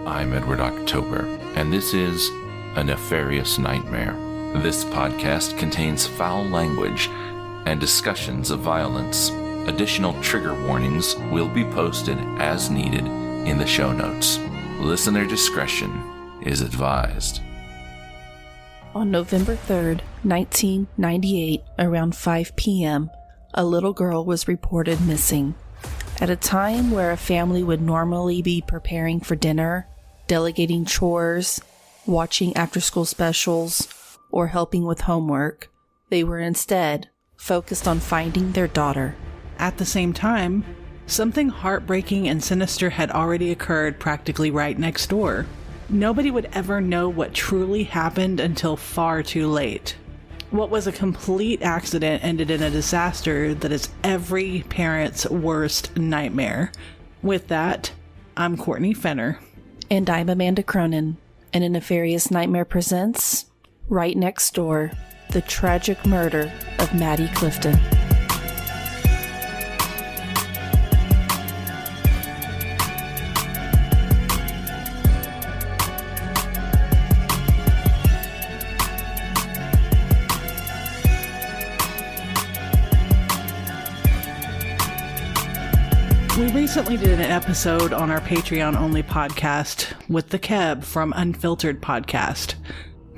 I'm Edward October, and this is A Nefarious Nightmare. This podcast contains foul language and discussions of violence. Additional trigger warnings will be posted as needed in the show notes. Listener discretion is advised. On November 3rd, 1998, around 5 p.m., a little girl was reported missing. At a time where a family would normally be preparing for dinner, delegating chores, watching after-school specials, or helping with homework, they were instead focused on finding their daughter. At the same time, something heartbreaking and sinister had already occurred practically right next door. Nobody would ever know what truly happened until far too late. What was a complete accident ended in a disaster that is every parent's worst nightmare. With that, I'm Courtney Fenner. And I'm Amanda Cronin. And A Nefarious Nightmare presents Right Next Door, the tragic murder of Maddie Clifton. We recently did an episode on our Patreon-only podcast with the Keb from Unfiltered Podcast.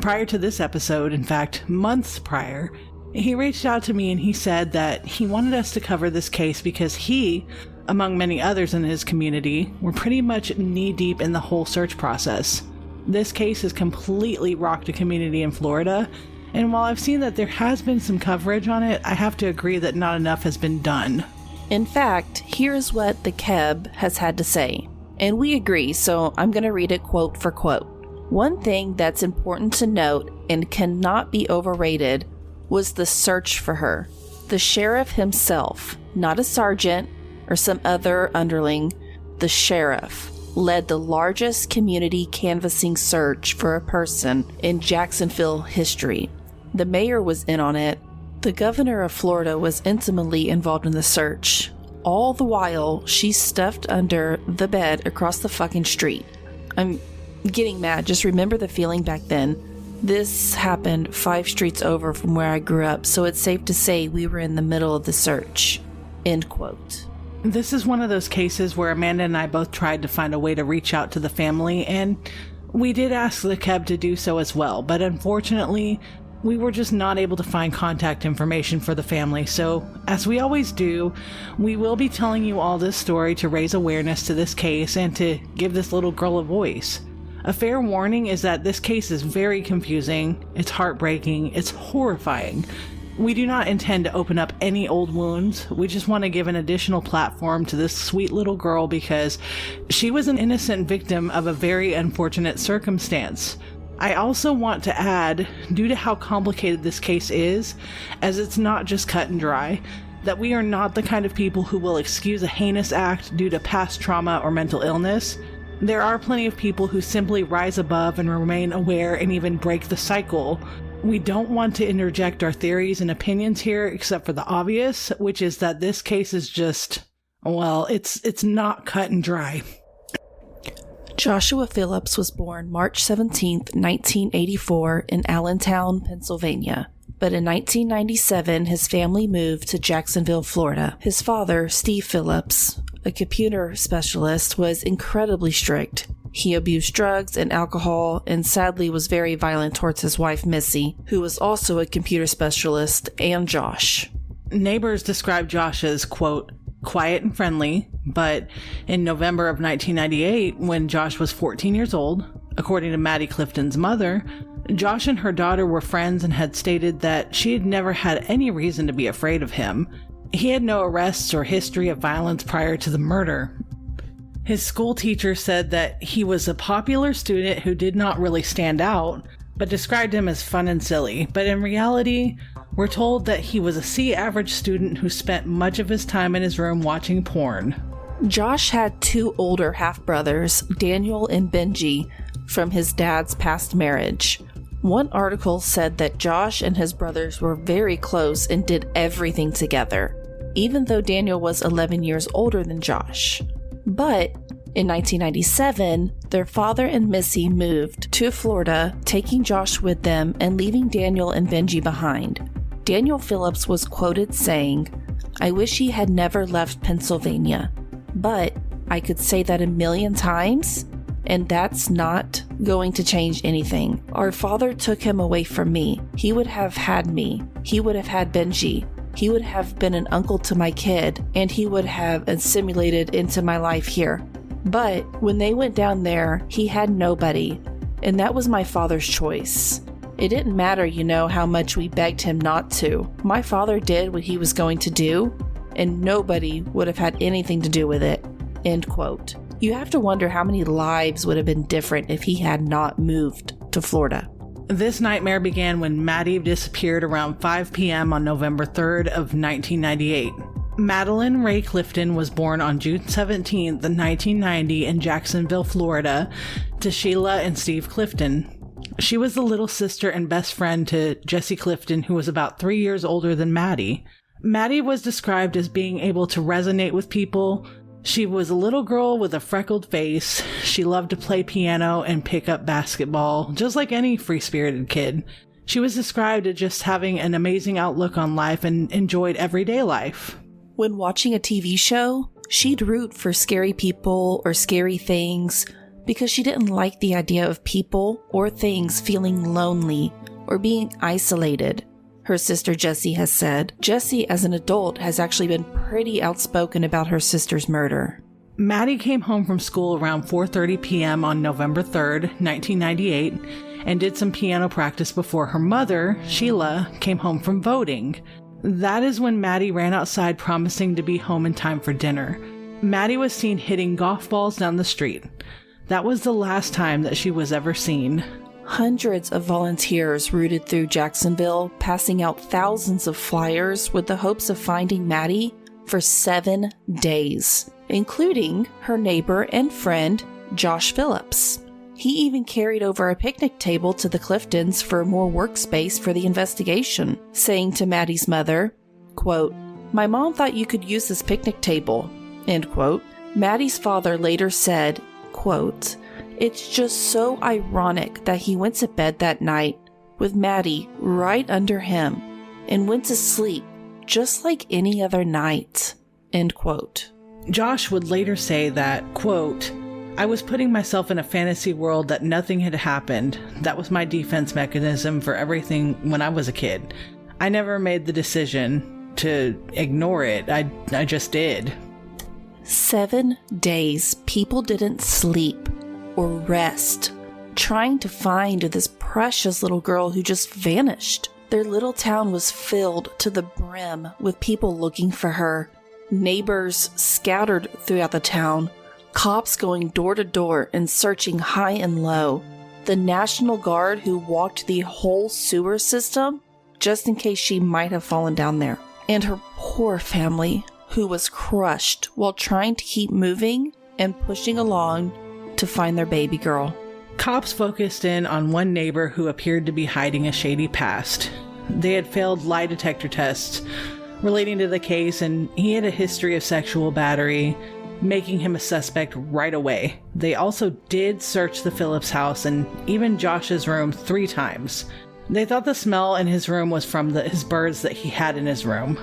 Prior to this episode, in fact, months prior, he reached out to me and he said that he wanted us to cover this case because he, among many others in his community, were pretty much knee-deep in the whole search process. This case has completely rocked a community in Florida, and while I've seen that there has been some coverage on it, I have to agree that not enough has been done. In fact, here's what the Keb has had to say. And we agree, so I'm going to read it quote for quote. One thing that's important to note and cannot be overrated was the search for her. The sheriff himself, not a sergeant or some other underling, the sheriff led the largest community canvassing search for a person in Jacksonville history. The mayor was in on it. The governor of Florida was intimately involved in the search. All the while, she's stuffed under the bed across the fucking street. I'm getting mad. Just remember the feeling back then. This happened 5 streets over from where I grew up, so it's safe to say we were in the middle of the search. End quote. This is one of those cases where Amanda and I both tried to find a way to reach out to the family, and we did ask the Keb to do so as well, but unfortunately, we were just not able to find contact information for the family, so as we always do, we will be telling you all this story to raise awareness to this case and to give this little girl a voice. A fair warning is that this case is very confusing, it's heartbreaking, it's horrifying. We do not intend to open up any old wounds. We just want to give an additional platform to this sweet little girl because she was an innocent victim of a very unfortunate circumstance. I also want to add, due to how complicated this case is, as it's not just cut and dry, that we are not the kind of people who will excuse a heinous act due to past trauma or mental illness. There are plenty of people who simply rise above and remain aware and even break the cycle. We don't want to interject our theories and opinions here except for the obvious, which is that this case is just, well, it's not cut and dry. Joshua Phillips was born March 17, 1984 in Allentown, Pennsylvania. But in 1997, his family moved to Jacksonville, Florida. His father, Steve Phillips, a computer specialist, was incredibly strict. He abused drugs and alcohol and sadly was very violent towards his wife, Missy, who was also a computer specialist, and Josh. Neighbors described Josh as, quote, quiet and friendly, but in November of 1998, when Josh was 14 years old, according to Maddie Clifton's mother, Josh and her daughter were friends and had stated that she had never had any reason to be afraid of him. He had no arrests or history of violence prior to the murder. His school teacher said that he was a popular student who did not really stand out, but described him as fun and silly. But in reality, we're told that he was a C-average student who spent much of his time in his room watching porn. Josh had 2 older half-brothers, Daniel and Benji, from his dad's past marriage. One article said that Josh and his brothers were very close and did everything together, even though Daniel was 11 years older than Josh. But In 1997, their father and Missy moved to Florida, taking Josh with them and leaving Daniel and Benji behind. Daniel Phillips was quoted saying, "I wish he had never left Pennsylvania, but I could say that a million times, and that's not going to change anything. Our father took him away from me. He would have had me. He would have had Benji. He would have been an uncle to my kid, and he would have assimilated into my life here. But when they went down there, he had nobody, and that was my father's choice. It didn't matter, how much we begged him not to. My father did what he was going to do, and nobody would have had anything to do with it." End quote. You have to wonder how many lives would have been different if he had not moved to Florida. This nightmare began when Maddie disappeared around 5 p.m. on November 3rd of 1998. Madeline Ray Clifton was born on June 17th, 1990 in Jacksonville, Florida, to Sheila and Steve Clifton. She was the little sister and best friend to Jesse Clifton, who was about 3 years older than Maddie. Maddie was described as being able to resonate with people. She was a little girl with a freckled face. She loved to play piano and pick up basketball, just like any free-spirited kid. She was described as just having an amazing outlook on life and enjoyed everyday life. When watching a TV show, she'd root for scary people or scary things because she didn't like the idea of people or things feeling lonely or being isolated. Her sister Jessie has said, Jessie as an adult has actually been pretty outspoken about her sister's murder. Maddie came home from school around 4:30 p.m. on November 3rd, 1998, and did some piano practice before her mother, Sheila, came home from voting. That is when Maddie ran outside promising to be home in time for dinner. Maddie was seen hitting golf balls down the street. That was the last time that she was ever seen. Hundreds of volunteers rooted through Jacksonville, passing out thousands of flyers with the hopes of finding Maddie for 7 days, including her neighbor and friend, Josh Phillips. He even carried over a picnic table to the Cliftons for more workspace for the investigation, saying to Maddie's mother, quote, "My mom thought you could use this picnic table," end quote. Maddie's father later said, quote, "It's just so ironic that he went to bed that night with Maddie right under him and went to sleep just like any other night," end quote. Josh would later say that, quote, "I was putting myself in a fantasy world that nothing had happened. That was my defense mechanism for everything when I was a kid. I never made the decision to ignore it. I just did." 7 days people didn't sleep or rest, trying to find this precious little girl who just vanished. Their little town was filled to the brim with people looking for her, neighbors scattered throughout the town, cops going door to door and searching high and low, the National Guard who walked the whole sewer system just in case she might have fallen down there, and her poor family who was crushed while trying to keep moving and pushing along to find their baby girl. Cops focused in on one neighbor who appeared to be hiding a shady past. They had failed lie detector tests relating to the case, and he had a history of sexual battery, making him a suspect right away. They also did search the Phillips house and even Josh's room 3 times. They thought the smell in his room was from his birds that he had in his room.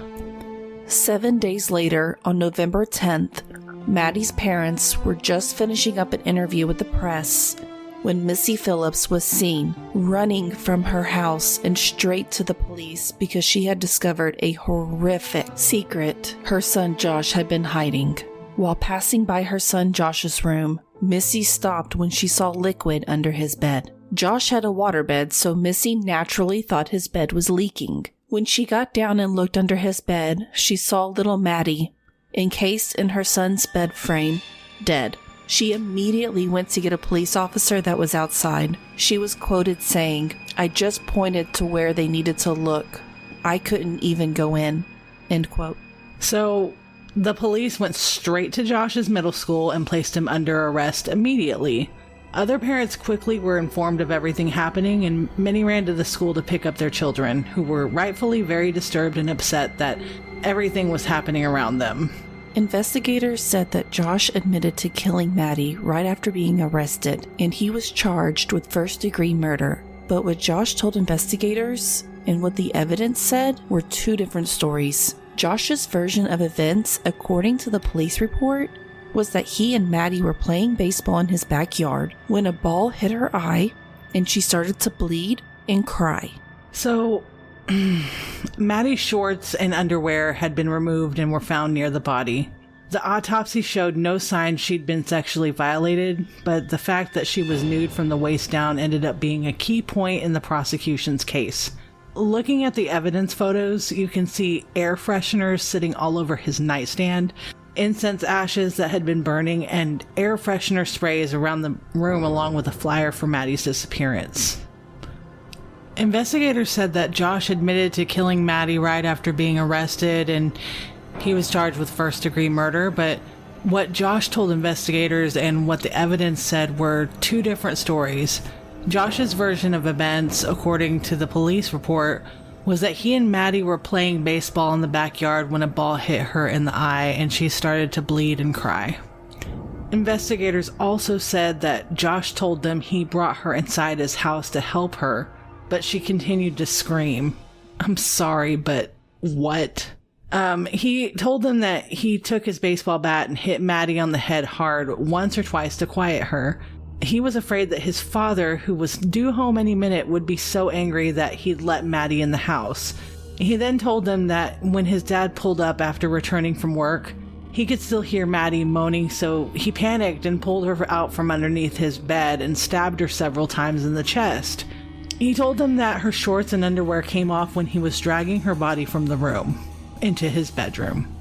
7 days later, on November 10th, Maddie's parents were just finishing up an interview with the press when Missy Phillips was seen running from her house and straight to the police because she had discovered a horrific secret her son Josh had been hiding. While passing by her son Josh's room, Missy stopped when she saw liquid under his bed. Josh had a waterbed, so Missy naturally thought his bed was leaking. When she got down and looked under his bed, she saw little Maddie, encased in her son's bed frame, dead. She immediately went to get a police officer that was outside. She was quoted saying, "I just pointed to where they needed to look. I couldn't even go in," end quote. So the police went straight to Josh's middle school and placed him under arrest immediately. Other parents quickly were informed of everything happening, and many ran to the school to pick up their children, who were rightfully very disturbed and upset that everything was happening around them. Investigators said that Josh admitted to killing Maddie right after being arrested, and he was charged with first-degree murder. But what Josh told investigators and what the evidence said were two different stories. Josh's version of events, according to the police report, was that he and Maddie were playing baseball in his backyard when a ball hit her eye and she started to bleed and cry. So, Maddie's shorts and underwear had been removed and were found near the body. The autopsy showed no signs she'd been sexually violated, but the fact that she was nude from the waist down ended up being a key point in the prosecution's case. Looking at the evidence photos, you can see air fresheners sitting all over his nightstand, incense ashes that had been burning, and air freshener sprays around the room along with a flyer for Maddie's disappearance. Investigators said that Josh admitted to killing Maddie right after being arrested, and he was charged with first-degree murder, but what Josh told investigators and what the evidence said were two different stories. Josh's version of events, according to the police report, was that he and Maddie were playing baseball in the backyard when a ball hit her in the eye and she started to bleed and cry. Investigators also said that Josh told them he brought her inside his house to help her, but she continued to scream. I'm sorry, but what? He told them that he took his baseball bat and hit Maddie on the head hard once or twice to quiet her. He was afraid that his father, who was due home any minute, would be so angry that he'd let Maddie in the house. He then told them that when his dad pulled up after returning from work, he could still hear Maddie moaning, so he panicked and pulled her out from underneath his bed and stabbed her several times in the chest. He told them that her shorts and underwear came off when he was dragging her body from the room into his bedroom.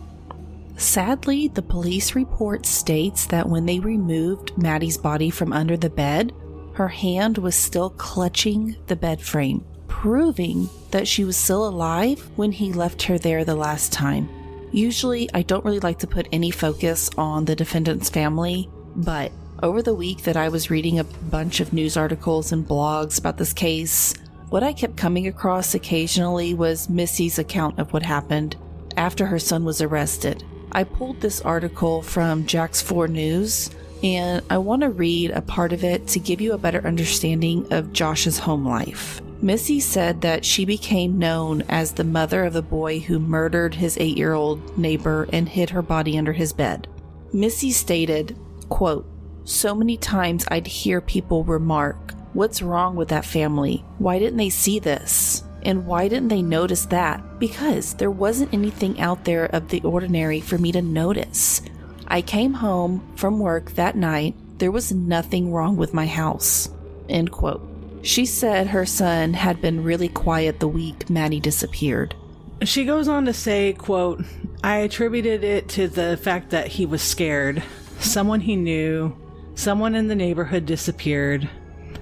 Sadly, the police report states that when they removed Maddie's body from under the bed, her hand was still clutching the bed frame, proving that she was still alive when he left her there the last time. Usually, I don't really like to put any focus on the defendant's family, but over the week that I was reading a bunch of news articles and blogs about this case, what I kept coming across occasionally was Missy's account of what happened after her son was arrested. I pulled this article from Jack's 4 News, and I want to read a part of it to give you a better understanding of Josh's home life. Missy said that she became known as the mother of the boy who murdered his 8-year-old neighbor and hid her body under his bed. Missy stated, quote, "So many times I'd hear people remark, 'What's wrong with that family? Why didn't they see this? And why didn't they notice that?' Because there wasn't anything out there of the ordinary for me to notice. I came home from work that night. There was nothing wrong with my house." End quote. She said her son had been really quiet the week Maddie disappeared. She goes on to say, quote, "I attributed it to the fact that he was scared. Someone he knew, someone in the neighborhood disappeared."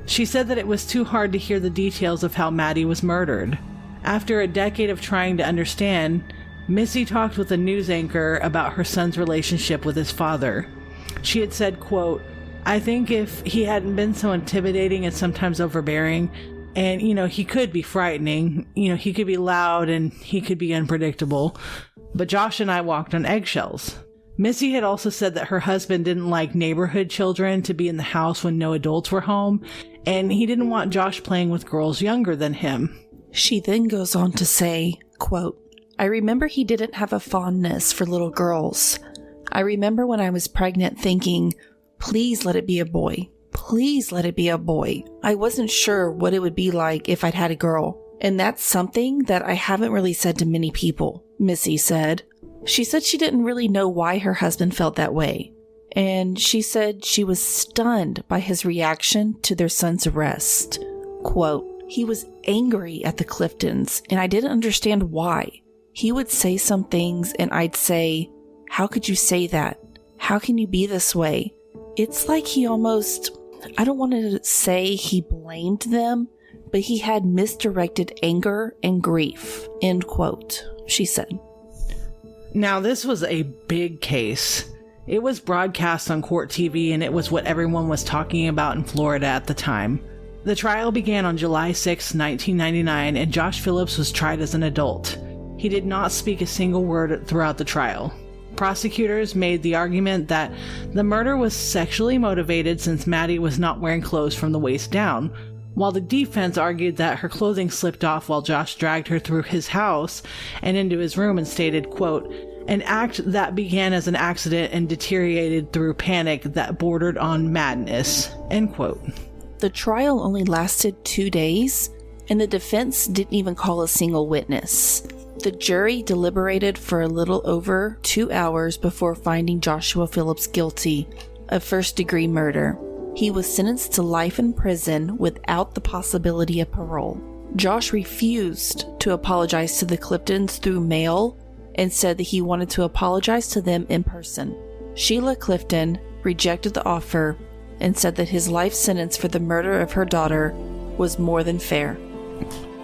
She said that it was too hard to hear the details of how Maddie was murdered. After a decade of trying to understand, Missy talked with a news anchor about her son's relationship with his father. She had said, quote, "I think if he hadn't been so intimidating and sometimes overbearing, and, he could be frightening, he could be loud and he could be unpredictable, but Josh and I walked on eggshells." Missy had also said that her husband didn't like neighborhood children to be in the house when no adults were home, and he didn't want Josh playing with girls younger than him. She then goes on to say, quote, "I remember he didn't have a fondness for little girls. I remember when I was pregnant thinking, please let it be a boy. Please let it be a boy. I wasn't sure what it would be like if I'd had a girl. And that's something that I haven't really said to many people," Missy said. She said she didn't really know why her husband felt that way. And she said she was stunned by his reaction to their son's arrest. Quote, "He was angry at the Cliftons, and I didn't understand why. He would say some things, and I'd say, 'How could you say that? How can you be this way?' It's like he almost, I don't want to say he blamed them, but he had misdirected anger and grief." End quote, she said. Now, this was a big case. It was broadcast on court TV, and it was what everyone was talking about in Florida at the time. The trial began on July 6, 1999, and Josh Phillips was tried as an adult. He did not speak a single word throughout the trial. Prosecutors made the argument that the murder was sexually motivated since Maddie was not wearing clothes from the waist down, while the defense argued that her clothing slipped off while Josh dragged her through his house and into his room and stated, quote, "An act that began as an accident and deteriorated through panic that bordered on madness," end quote. The trial only lasted 2 days, and the defense didn't even call a single witness. The jury deliberated for a little over 2 hours before finding Joshua Phillips guilty of first-degree murder. He was sentenced to life in prison without the possibility of parole. Josh refused to apologize to the Cliftons through mail and said that he wanted to apologize to them in person. Sheila Clifton rejected the offer and said that his life sentence for the murder of her daughter was more than fair.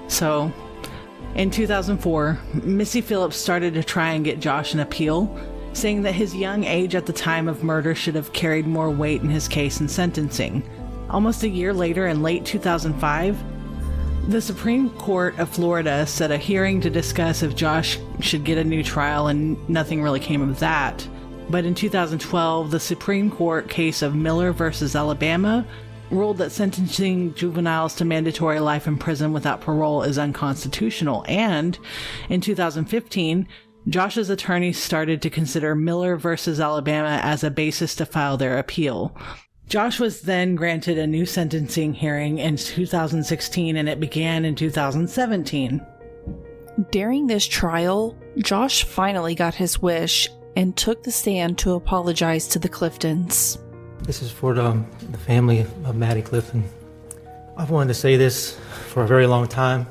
So, in 2004, Missy Phillips started to try and get Josh an appeal, saying that his young age at the time of murder should have carried more weight in his case and sentencing. Almost a year later, in late 2005, the Supreme Court of Florida set a hearing to discuss if Josh should get a new trial, and nothing really came of that. But in 2012, the Supreme Court case of Miller versus Alabama ruled that sentencing juveniles to mandatory life in prison without parole is unconstitutional. And in 2015, Josh's attorneys started to consider Miller versus Alabama as a basis to file their appeal. Josh was then granted a new sentencing hearing in 2016, and it began in 2017. During this trial, Josh finally got his wish and took the stand to apologize to the Cliftons. This is for the family of Maddie Clifton. I've wanted to say this for a very long time,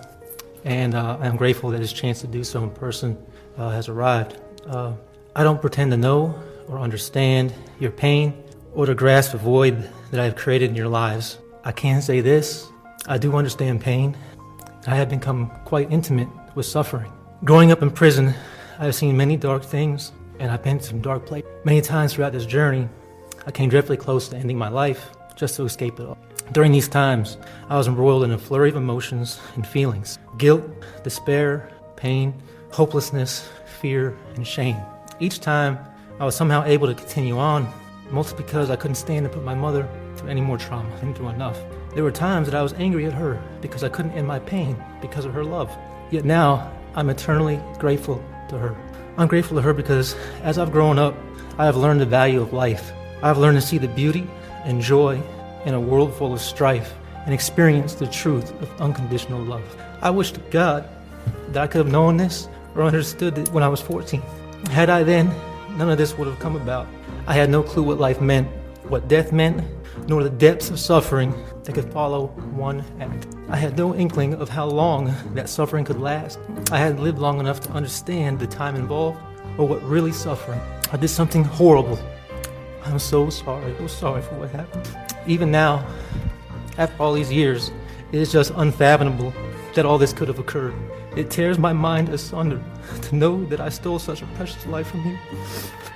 and I'm grateful that this chance to do so in person has arrived. I don't pretend to know or understand your pain or to grasp the void that I have created in your lives. I can say this: I do understand pain. I have become quite intimate with suffering. Growing up in prison, I have seen many dark things, and I've been to some dark places. Many times throughout this journey, I came dreadfully close to ending my life just to escape it all. During these times, I was embroiled in a flurry of emotions and feelings: guilt, despair, pain, hopelessness, fear, and shame. Each time, I was somehow able to continue on, mostly because I couldn't stand to put my mother through any more trauma. I didn't do enough. There were times that I was angry at her because I couldn't end my pain because of her love. Yet now, I'm eternally grateful to her. I'm grateful to her because as I've grown up, I have learned the value of life. I've learned to see the beauty and joy in a world full of strife and experience the truth of unconditional love. I wish to God that I could have known this or understood it when I was 14. Had I then, none of this would have come about. I had no clue what life meant, what death meant, nor the depths of suffering that could follow one act. I had no inkling of how long that suffering could last. I hadn't lived long enough to understand the time involved or what really suffering. I did something horrible. I'm so sorry for what happened. Even now, after all these years, it is just unfathomable that all this could have occurred. It tears my mind asunder to know that I stole such a precious life from you,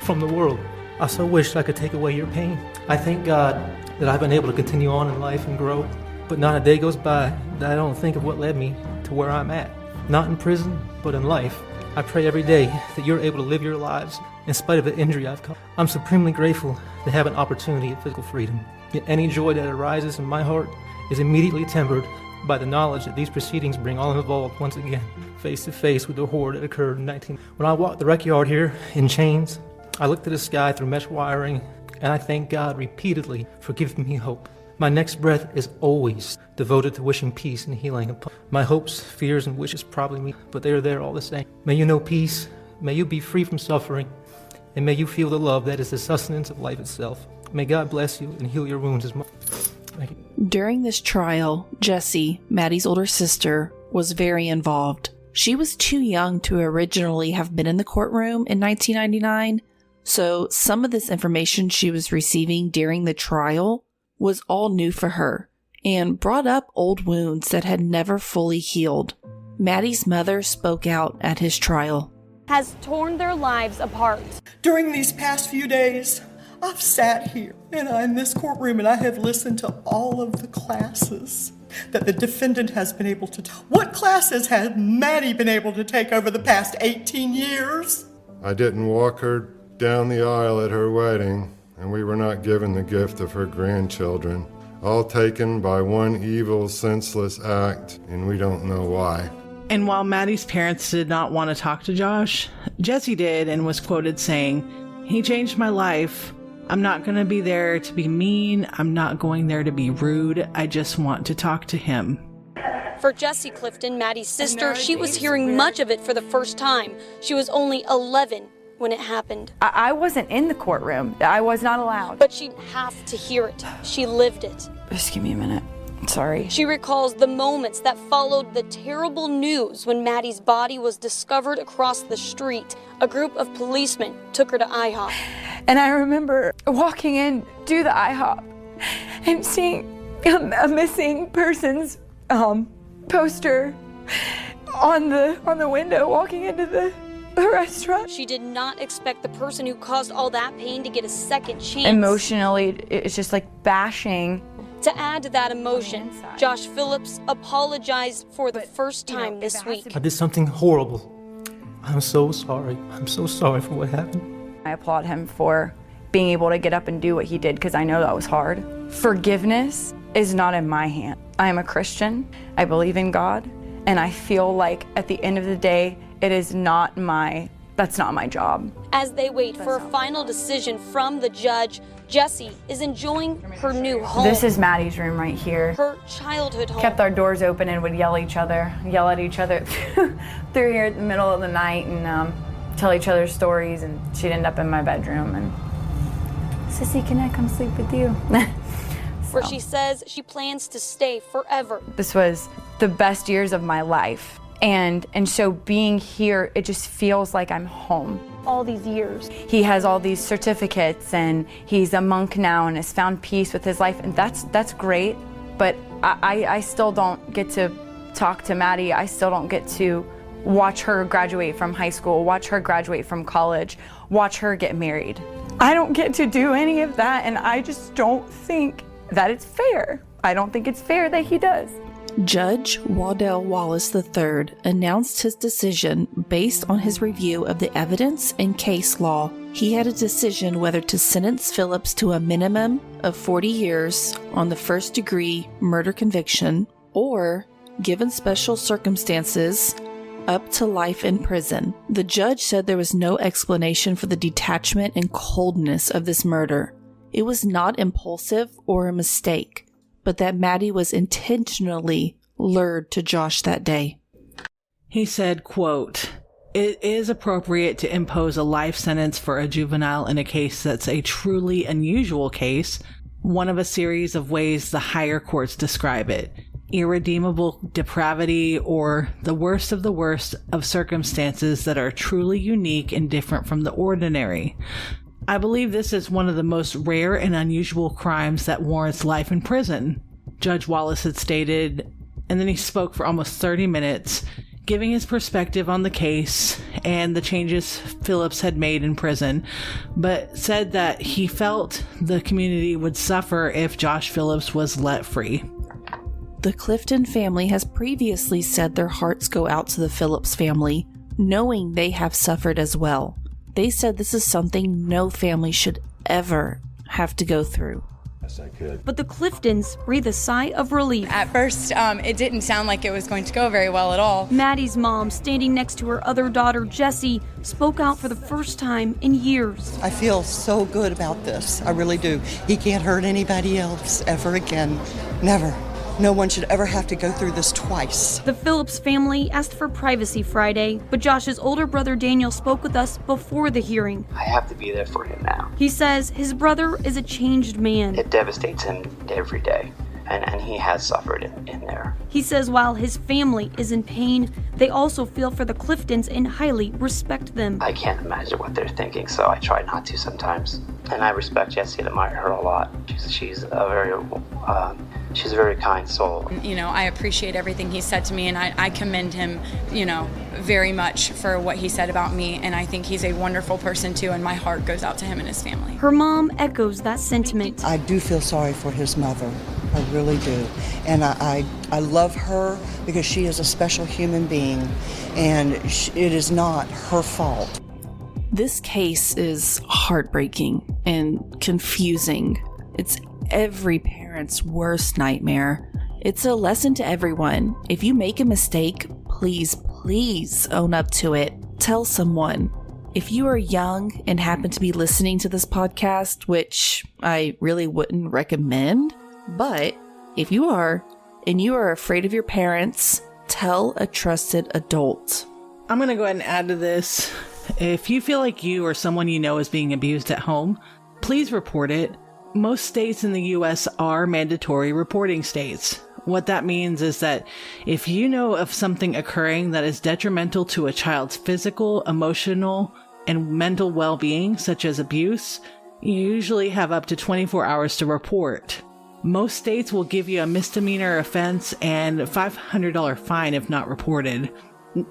from the world. I so wish I could take away your pain. I thank God that I've been able to continue on in life and grow, but not a day goes by that I don't think of what led me to where I'm at. Not in prison, but in life. I pray every day that you're able to live your lives in spite of the injury I've caused. I'm supremely grateful to have an opportunity at physical freedom. Yet any joy that arises in my heart is immediately tempered by the knowledge that these proceedings bring all involved once again face to face with the horror that occurred in 19. When I walk the rec yard here in chains, I look to the sky through mesh wiring, and I thank God repeatedly for giving me hope. My next breath is always devoted to wishing peace and healing upon my hopes, fears, and wishes probably me, but they are there all the same. May you know peace, may you be free from suffering, and may you feel the love that is the sustenance of life itself. May God bless you and heal your wounds as much. Thank you. During this trial, Jessie, Maddie's older sister, was very involved. She was too young to originally have been in the courtroom in 1999, so some of this information she was receiving during the trial was all new for her and brought up old wounds that had never fully healed. Maddie's mother spoke out at his trial. Has torn their lives apart. During these past few days, I've sat here and in this courtroom and I have listened to all of the classes that the defendant has been able to take. What classes has Maddie been able to take over the past 18 years? I didn't walk her down the aisle at her wedding, and we were not given the gift of her grandchildren, all taken by one evil, senseless act, and we don't know why. And while Maddie's parents did not want to talk to Josh, Jesse did and was quoted saying, "He changed my life. I'm not going to be there to be mean. I'm not going there to be rude. I just want to talk to him." For Jessie Clifton, Maddie's sister, she was hearing much of it for the first time. She was only 11 when it happened. I wasn't in the courtroom. I was not allowed. But she'd have to hear it. She lived it. Just give me a minute. Sorry. She recalls the moments that followed the terrible news when Maddie's body was discovered across the street. A group of policemen took her to IHOP. And I remember walking in to the IHOP and seeing a missing person's poster on the window walking into the restaurant. She did not expect the person who caused all that pain to get a second chance. Emotionally, it's just like bashing. To add to that emotion, Josh Phillips apologized for the first time this week. I did something horrible. I'm so sorry. I'm so sorry for what happened. I applaud him for being able to get up and do what he did because I know that was hard. Forgiveness is not in my hand. I am a Christian. I believe in God. And I feel like at the end of the day, that's not my job. As they wait for a final decision from the judge, Jessie is enjoying her new home. This is Maddie's room right here. Her childhood home. Kept our doors open and would yell at each other through here in the middle of the night and tell each other stories, and she'd end up in my bedroom and, "Sissy, can I come sleep with you?" Where she says she plans to stay forever. This was the best years of my life. And so being here, it just feels like I'm home. All these years. He has all these certificates and he's a monk now and has found peace with his life, and that's great. But I still don't get to talk to Maddie. I still don't get to watch her graduate from high school, watch her graduate from college, watch her get married. I don't get to do any of that, and I just don't think that it's fair. I don't think it's fair that he does. Judge Waddell Wallace III announced his decision based on his review of the evidence and case law. He had a decision whether to sentence Phillips to a minimum of 40 years on the first-degree murder conviction, or, given special circumstances, up to life in prison. The judge said there was no explanation for the detachment and coldness of this murder. It was not impulsive or a mistake, but that Maddie was intentionally lured to Josh that day. He said, quote, "It is appropriate to impose a life sentence for a juvenile in a case that's a truly unusual case, one of a series of ways the higher courts describe it. Irredeemable depravity, or the worst of circumstances that are truly unique and different from the ordinary. I believe this is one of the most rare and unusual crimes that warrants life in prison," Judge Wallace had stated, and then he spoke for almost 30 minutes, giving his perspective on the case and the changes Phillips had made in prison, but said that he felt the community would suffer if Josh Phillips was let free. The Clifton family has previously said their hearts go out to the Phillips family, knowing they have suffered as well. They said this is something no family should ever have to go through. Yes, I could. But the Cliftons breathe a sigh of relief. At first, it didn't sound like it was going to go very well at all. Maddie's mom, standing next to her other daughter, Jessie, spoke out for the first time in years. I feel so good about this. I really do. He can't hurt anybody else ever again. Never. No one should ever have to go through this twice. The Phillips family asked for privacy Friday, but Josh's older brother Daniel spoke with us before the hearing. I have to be there for him now. He says his brother is a changed man. It devastates him every day, and he has suffered in there. He says while his family is in pain, they also feel for the Cliftons and highly respect them. I can't imagine what they're thinking, so I try not to sometimes. And I respect Jessie and admire her a lot. She's a very kind soul. I appreciate everything he said to me, and I commend him, very much for what he said about me, and I think he's a wonderful person too, and my heart goes out to him and his family. Her mom echoes that sentiment. I do feel sorry for his mother. I really do. And I love her because she is a special human being, and it is not her fault. This case is heartbreaking and confusing. It's every parent's worst nightmare. It's a lesson to everyone. If you make a mistake, please own up to it. Tell someone. If you are young and happen to be listening to this podcast, which I really wouldn't recommend, but if you are, and you are afraid of your parents, tell a trusted adult. I'm going to go ahead and add to this. If you feel like you or someone you know is being abused at home, please report it. Most states in the U.S. are mandatory reporting states. What that means is that if you know of something occurring that is detrimental to a child's physical, emotional, and mental well-being, such as abuse, you usually have up to 24 hours to report. Most states will give you a misdemeanor offense and a $500 fine if not reported.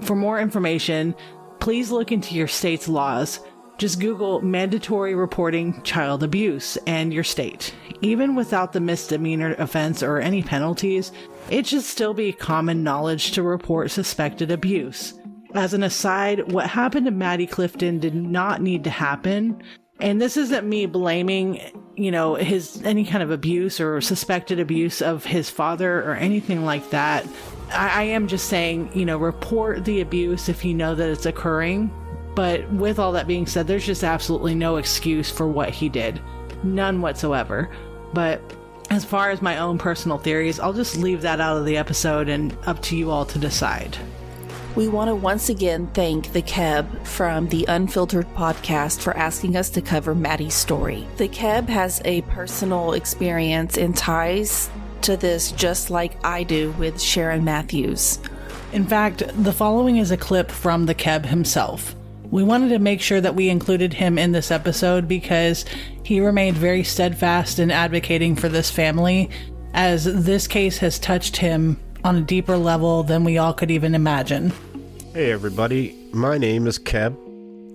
For more information, please look into your state's laws. Just Google mandatory reporting child abuse and your state. Even without the misdemeanor offense or any penalties, it should still be common knowledge to report suspected abuse. As an aside, what happened to Maddie Clifton did not need to happen. And this isn't me blaming, his any kind of abuse or suspected abuse of his father or anything like that. I am just saying, report the abuse if you know that it's occurring. But with all that being said, there's just absolutely no excuse for what he did. None whatsoever. But as far as my own personal theories, I'll just leave that out of the episode and up to you all to decide. We want to once again thank the Keb from the Unfiltered podcast for asking us to cover Maddie's story. The Keb has a personal experience and ties to this just like I do with Sharon Matthews. In fact, the following is a clip from the Keb himself. We wanted to make sure that we included him in this episode because he remained very steadfast in advocating for this family, as this case has touched him on a deeper level than we all could even imagine. Hey everybody, my name is Keb,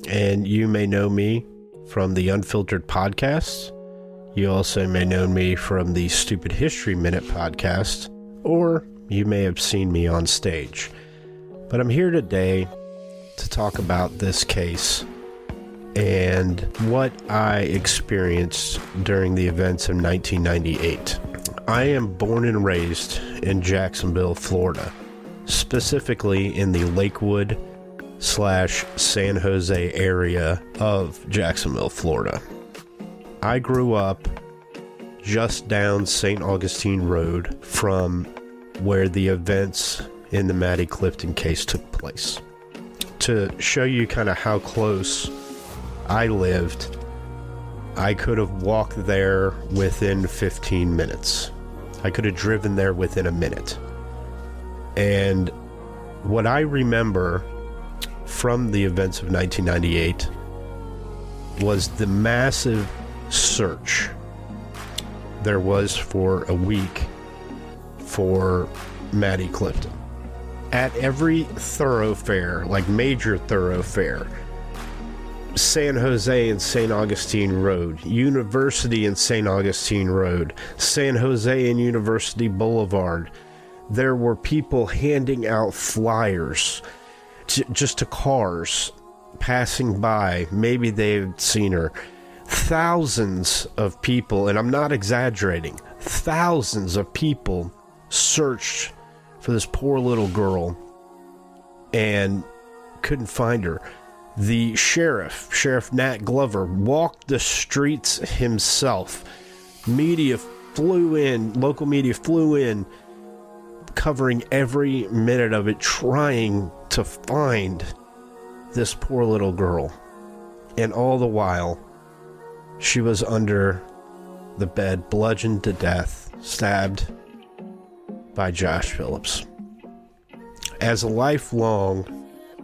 and you may know me from the Unfiltered podcast. You also may know me from the Stupid History Minute podcast, or you may have seen me on stage. But I'm here today to talk about this case and what I experienced during the events of 1998. I am born and raised in Jacksonville, Florida, specifically in the Lakewood/San Jose area of Jacksonville, Florida. I grew up just down St. Augustine Road from where the events in the Maddie Clifton case took place. To show you kind of how close I lived, I could have walked there within 15 minutes. I could have driven there within a minute. And what I remember from the events of 1998 was the massive search there was for a week for Maddie Clifton. At every thoroughfare, like major thoroughfare, San Jose and St. Augustine Road, University and St. Augustine Road, San Jose and University Boulevard, there were people handing out flyers just to cars passing by. Maybe they've seen her. Thousands of people, and I'm not exaggerating, thousands of people searched for this poor little girl and couldn't find her. The Sheriff Nat Glover, walked the streets himself. Media flew in, local media flew in, covering every minute of it, trying to find this poor little girl. And all the while, she was under the bed, bludgeoned to death, stabbed by Josh Phillips. As a lifelong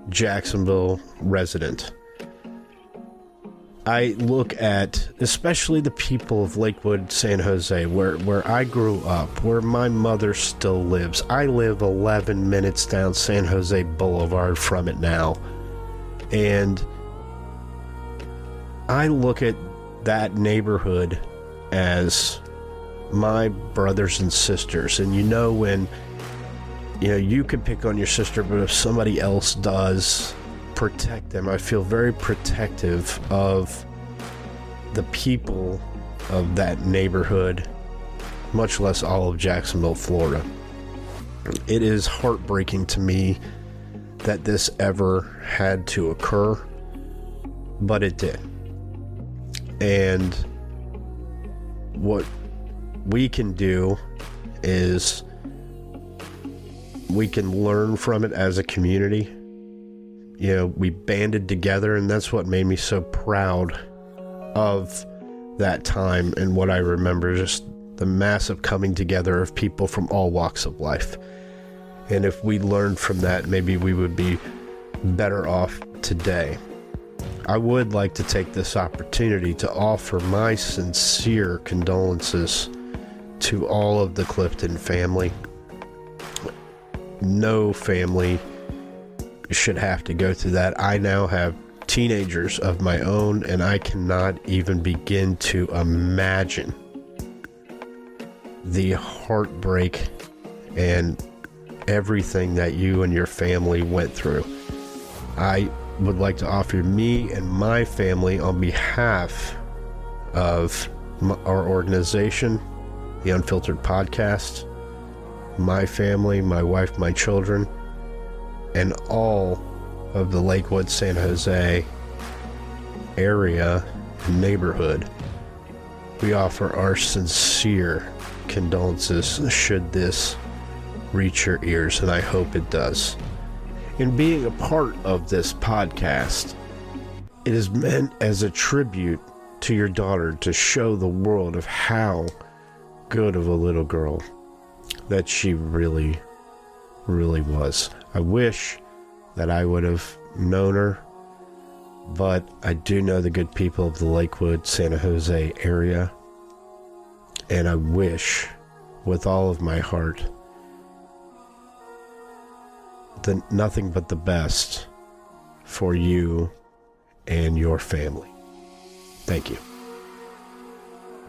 Jacksonville resident, I look at especially the people of Lakewood, San Jose, where I grew up, where my mother still lives. I live 11 minutes down San Jose Boulevard from it now. And I look at that neighborhood as my brothers and sisters. And when you could pick on your sister, but if somebody else does, protect them. I feel very protective of the people of that neighborhood, much less all of Jacksonville, Florida. It is heartbreaking to me that this ever had to occur, but it did. And what we can do is we can learn from it as a community. You know, we banded together, and that's what made me so proud of that time and what I remember, just the massive coming together of people from all walks of life. And if we learned from that, maybe we would be better off today. I would like to take this opportunity to offer my sincere condolences to all of the Clifton family. No family should have to go through that. I now have teenagers of my own, and I cannot even begin to imagine the heartbreak and everything that you and your family went through. I would like to offer me and my family, on behalf of our organization, the Unfiltered Podcast, my family, my wife, my children, and all of the Lakewood, San Jose area neighborhood, we offer our sincere condolences should this reach your ears, and I hope it does. In being a part of this podcast, it is meant as a tribute to your daughter, to show the world of how good of a little girl that she really, really was. I wish that I would have known her, but I do know the good people of the Lakewood, San Jose area, and I wish with all of my heart nothing but the best for you and your family. Thank you.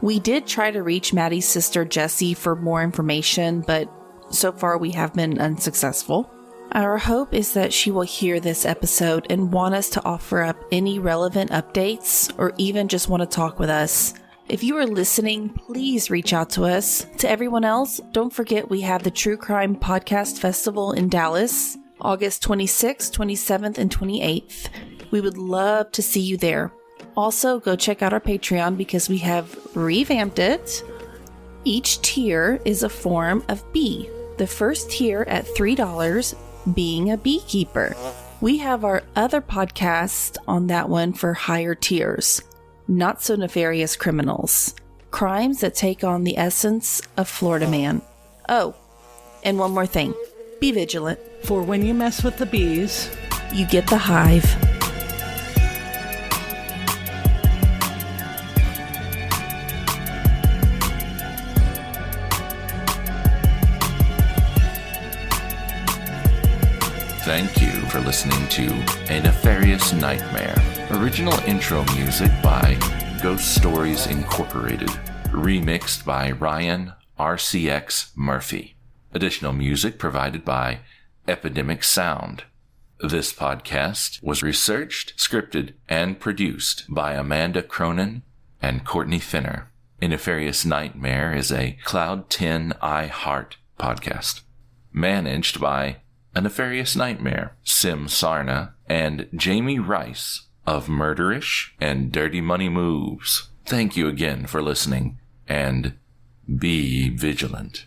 We did try to reach Maddie's sister Jessie for more information, but so far we have been unsuccessful. Our hope is that she will hear this episode and want us to offer up any relevant updates, or even just want to talk with us. If you are listening, please reach out to us. To everyone else, don't forget we have the True Crime Podcast Festival in Dallas, August 26th, 27th, and 28th. We would love to see you there. Also, go check out our Patreon because we have revamped it. Each tier is a form of bee. The first tier at $3, being a beekeeper. We have our other podcast on that one for higher tiers. Not so nefarious criminals. Crimes that take on the essence of Florida man. Oh, and one more thing. Be vigilant. For when you mess with the bees, you get the hive. Thank you for listening to A Nefarious Nightmare. Original intro music by Ghost Stories Incorporated. Remixed by Ryan RCX Murphy. Additional music provided by Epidemic Sound. This podcast was researched, scripted, and produced by Amanda Cronin and Courtney Finner. A Nefarious Nightmare is a Cloud 10 iHeart podcast. Managed by A Nefarious Nightmare, Sim Sarna, and Jamie Rice of Murderish and Dirty Money Moves. Thank you again for listening, and be vigilant.